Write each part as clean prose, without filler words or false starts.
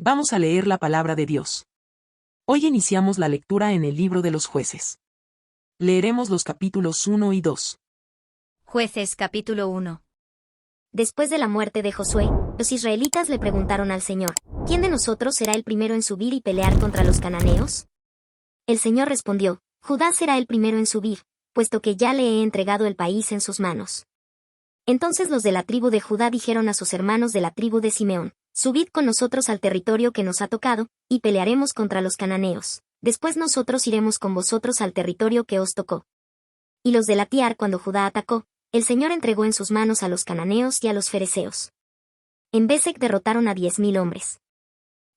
Vamos a leer la palabra de Dios. Hoy iniciamos la lectura en el libro de los jueces. Leeremos los capítulos 1 y 2. Jueces capítulo 1. Después de la muerte de Josué, los israelitas le preguntaron al Señor, ¿quién de nosotros será el primero en subir y pelear contra los cananeos? El Señor respondió, Judá será el primero en subir, puesto que ya le he entregado el país en sus manos. Entonces los de la tribu de Judá dijeron a sus hermanos de la tribu de Simeón, subid con nosotros al territorio que nos ha tocado, y pelearemos contra los cananeos. Después nosotros iremos con vosotros al territorio que os tocó. Y los de Latiar cuando Judá atacó, el Señor entregó en sus manos a los cananeos y a los fereceos. En Besek derrotaron a 10,000 hombres.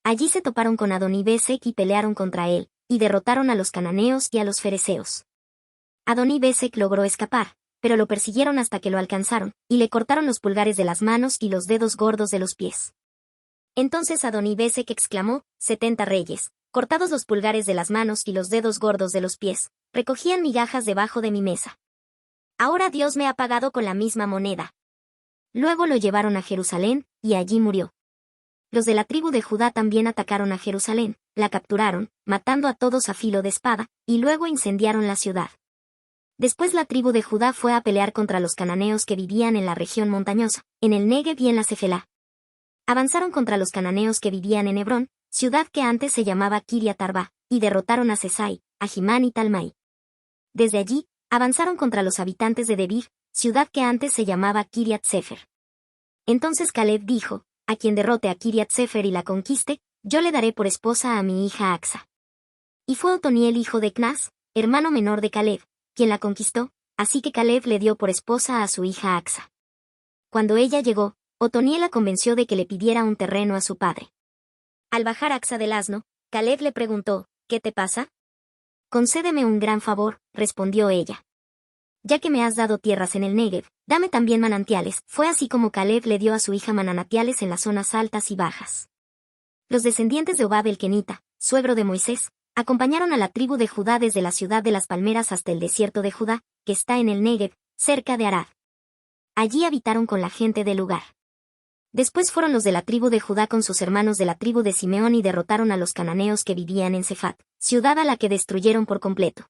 Allí se toparon con Adoni-Besek y pelearon contra él, y derrotaron a los cananeos y a los fereceos. Adoni-Besek logró escapar, pero lo persiguieron hasta que lo alcanzaron, y le cortaron los pulgares de las manos y los dedos gordos de los pies. Entonces Adoni-Besek exclamó, 70 reyes, cortados los pulgares de las manos y los dedos gordos de los pies, recogían migajas debajo de mi mesa. Ahora Dios me ha pagado con la misma moneda. Luego lo llevaron a Jerusalén, y allí murió. Los de la tribu de Judá también atacaron a Jerusalén, la capturaron, matando a todos a filo de espada, y luego incendiaron la ciudad. Después la tribu de Judá fue a pelear contra los cananeos que vivían en la región montañosa, en el Negev y en la Cefelá. Avanzaron contra los cananeos que vivían en Hebrón, ciudad que antes se llamaba Kiriat Arba, y derrotaron a Sesai, a Jimán y Talmai. Desde allí, avanzaron contra los habitantes de Debir, ciudad que antes se llamaba Kiriat Sefer. Entonces Caleb dijo, a quien derrote a Kiriat Sefer y la conquiste, yo le daré por esposa a mi hija Axa. Y fue Otoniel hijo de Knas, hermano menor de Caleb, quien la conquistó, así que Caleb le dio por esposa a su hija Axa. Cuando ella llegó, Otoniel la convenció de que le pidiera un terreno a su padre. Al bajar Axa del asno, Caleb le preguntó, ¿qué te pasa? Concédeme un gran favor, respondió ella. Ya que me has dado tierras en el Negev, dame también manantiales. Fue así como Caleb le dio a su hija manantiales en las zonas altas y bajas. Los descendientes de Obab el Kenita, suegro de Moisés, acompañaron a la tribu de Judá desde la ciudad de las palmeras hasta el desierto de Judá, que está en el Negev, cerca de Arad. Allí habitaron con la gente del lugar. Después fueron los de la tribu de Judá con sus hermanos de la tribu de Simeón y derrotaron a los cananeos que vivían en Cefat, ciudad a la que destruyeron por completo.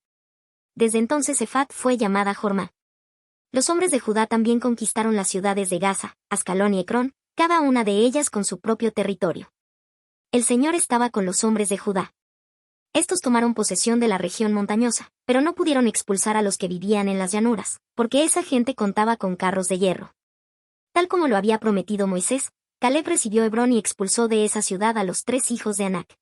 Desde entonces Cefat fue llamada Jormá. Los hombres de Judá también conquistaron las ciudades de Gaza, Ascalón y Ecrón, cada una de ellas con su propio territorio. El Señor estaba con los hombres de Judá. Estos tomaron posesión de la región montañosa, pero no pudieron expulsar a los que vivían en las llanuras, porque esa gente contaba con carros de hierro. Tal como lo había prometido Moisés, Caleb recibió Hebrón y expulsó de esa ciudad a los 3 hijos de Anac.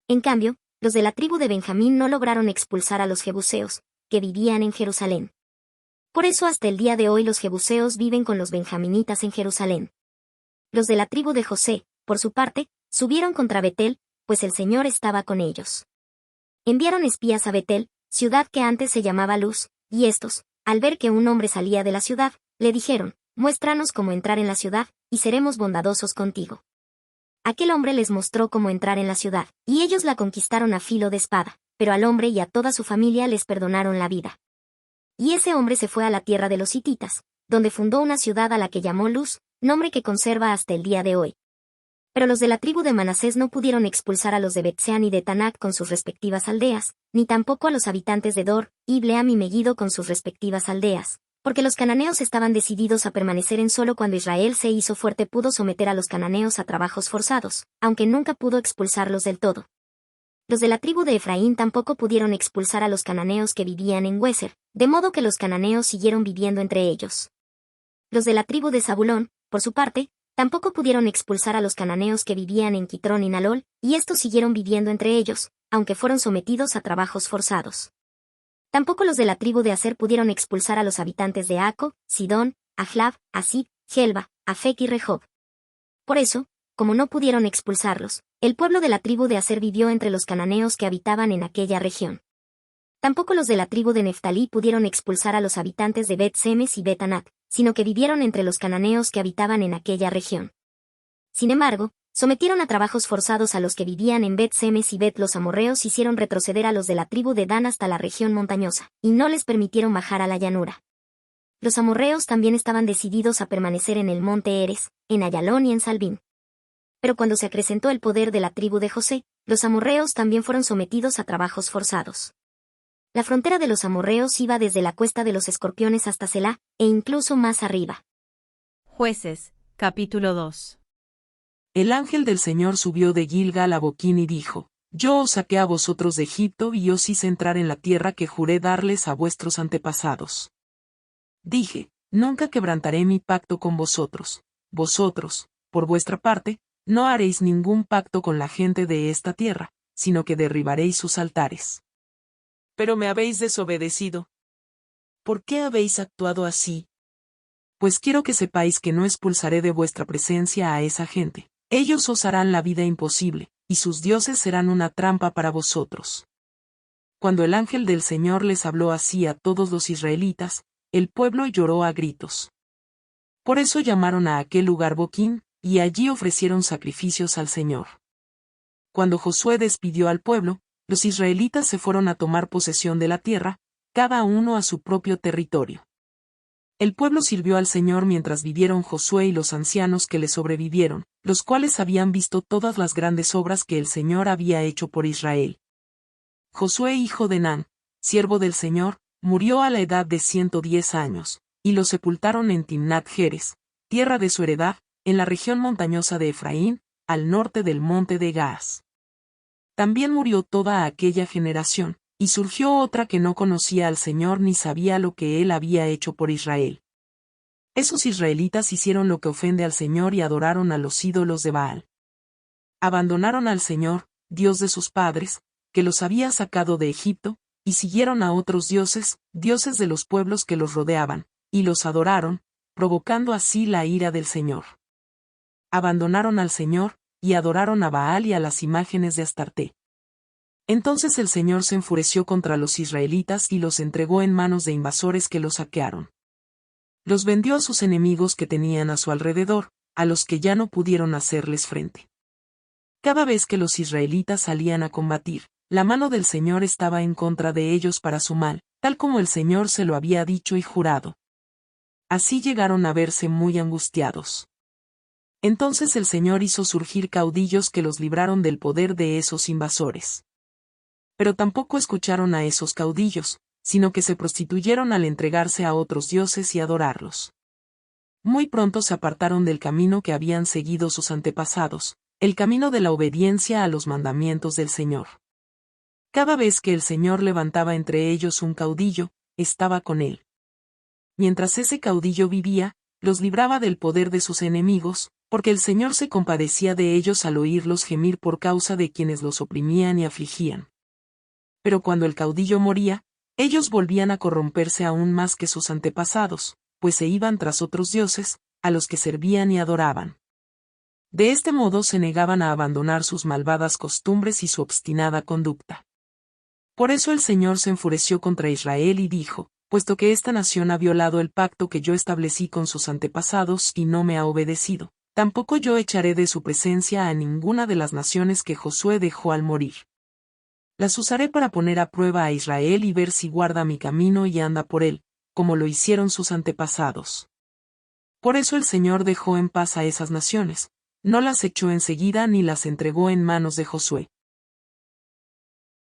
En cambio, los de la tribu de Benjamín no lograron expulsar a los jebuseos, que vivían en Jerusalén. Por eso hasta el día de hoy los jebuseos viven con los benjaminitas en Jerusalén. Los de la tribu de José, por su parte, subieron contra Betel, pues el Señor estaba con ellos. Enviaron espías a Betel, ciudad que antes se llamaba Luz, y estos, al ver que un hombre salía de la ciudad, le dijeron, muéstranos cómo entrar en la ciudad, y seremos bondadosos contigo. Aquel hombre les mostró cómo entrar en la ciudad, y ellos la conquistaron a filo de espada, pero al hombre y a toda su familia les perdonaron la vida. Y ese hombre se fue a la tierra de los hititas, donde fundó una ciudad a la que llamó Luz, nombre que conserva hasta el día de hoy. Pero los de la tribu de Manasés no pudieron expulsar a los de Bet-Sean y de Tanak con sus respectivas aldeas, ni tampoco a los habitantes de Dor, Ibleam y Megiddo con sus respectivas aldeas, porque los cananeos estaban decididos a permanecer en solo cuando Israel se hizo fuerte pudo someter a los cananeos a trabajos forzados, aunque nunca pudo expulsarlos del todo. Los de la tribu de Efraín tampoco pudieron expulsar a los cananeos que vivían en Hueser, de modo que los cananeos siguieron viviendo entre ellos. Los de la tribu de Zabulón, por su parte, tampoco pudieron expulsar a los cananeos que vivían en Quitrón y Nalol, y estos siguieron viviendo entre ellos, aunque fueron sometidos a trabajos forzados. Tampoco los de la tribu de Aser pudieron expulsar a los habitantes de Aco, Sidón, Ahlab, Asib, Gelba, Afec y Rehob. Por eso, como no pudieron expulsarlos, el pueblo de la tribu de Aser vivió entre los cananeos que habitaban en aquella región. Tampoco los de la tribu de Neftalí pudieron expulsar a los habitantes de Bet-Semes y Bet-Anat, sino que vivieron entre los cananeos que habitaban en aquella región. Sin embargo, sometieron a trabajos forzados a los que vivían en Bet-Semes y Bet. Los amorreos hicieron retroceder a los de la tribu de Dan hasta la región montañosa, y no les permitieron bajar a la llanura. Los amorreos también estaban decididos a permanecer en el monte Eres, en Ayalón y en Salbín. Pero cuando se acrecentó el poder de la tribu de José, los amorreos también fueron sometidos a trabajos forzados. La frontera de los amorreos iba desde la cuesta de los Escorpiones hasta Selá, e incluso más arriba. Jueces, capítulo 2. El ángel del Señor subió de Gilgal a Boquín y dijo: Yo os saqué a vosotros de Egipto y os hice entrar en la tierra que juré darles a vuestros antepasados. Dije: Nunca quebrantaré mi pacto con vosotros. Vosotros, por vuestra parte, no haréis ningún pacto con la gente de esta tierra, sino que derribaréis sus altares. Pero me habéis desobedecido. ¿Por qué habéis actuado así? Pues quiero que sepáis que no expulsaré de vuestra presencia a esa gente. Ellos os harán la vida imposible, y sus dioses serán una trampa para vosotros. Cuando el ángel del Señor les habló así a todos los israelitas, el pueblo lloró a gritos. Por eso llamaron a aquel lugar Boquín, y allí ofrecieron sacrificios al Señor. Cuando Josué despidió al pueblo, los israelitas se fueron a tomar posesión de la tierra, cada uno a su propio territorio. El pueblo sirvió al Señor mientras vivieron Josué y los ancianos que le sobrevivieron, los cuales habían visto todas las grandes obras que el Señor había hecho por Israel. Josué, hijo de Nun, siervo del Señor, murió a la edad de 110 años, y lo sepultaron en Timnat Jeres, tierra de su heredad, en la región montañosa de Efraín, al norte del monte de Gaas. También murió toda aquella generación, y surgió otra que no conocía al Señor ni sabía lo que Él había hecho por Israel. Esos israelitas hicieron lo que ofende al Señor y adoraron a los ídolos de Baal. Abandonaron al Señor, Dios de sus padres, que los había sacado de Egipto, y siguieron a otros dioses, dioses de los pueblos que los rodeaban, y los adoraron, provocando así la ira del Señor. Abandonaron al Señor, y adoraron a Baal y a las imágenes de Astarté. Entonces el Señor se enfureció contra los israelitas y los entregó en manos de invasores que los saquearon. Los vendió a sus enemigos que tenían a su alrededor, a los que ya no pudieron hacerles frente. Cada vez que los israelitas salían a combatir, la mano del Señor estaba en contra de ellos para su mal, tal como el Señor se lo había dicho y jurado. Así llegaron a verse muy angustiados. Entonces el Señor hizo surgir caudillos que los libraron del poder de esos invasores. Pero tampoco escucharon a esos caudillos, sino que se prostituyeron al entregarse a otros dioses y adorarlos. Muy pronto se apartaron del camino que habían seguido sus antepasados, el camino de la obediencia a los mandamientos del Señor. Cada vez que el Señor levantaba entre ellos un caudillo, estaba con él. Mientras ese caudillo vivía, los libraba del poder de sus enemigos, porque el Señor se compadecía de ellos al oírlos gemir por causa de quienes los oprimían y afligían. Pero cuando el caudillo moría, ellos volvían a corromperse aún más que sus antepasados, pues se iban tras otros dioses, a los que servían y adoraban. De este modo se negaban a abandonar sus malvadas costumbres y su obstinada conducta. Por eso el Señor se enfureció contra Israel y dijo: puesto que esta nación ha violado el pacto que yo establecí con sus antepasados y no me ha obedecido, tampoco yo echaré de su presencia a ninguna de las naciones que Josué dejó al morir. Las usaré para poner a prueba a Israel y ver si guarda mi camino y anda por él, como lo hicieron sus antepasados. Por eso el Señor dejó en paz a esas naciones, no las echó enseguida ni las entregó en manos de Josué,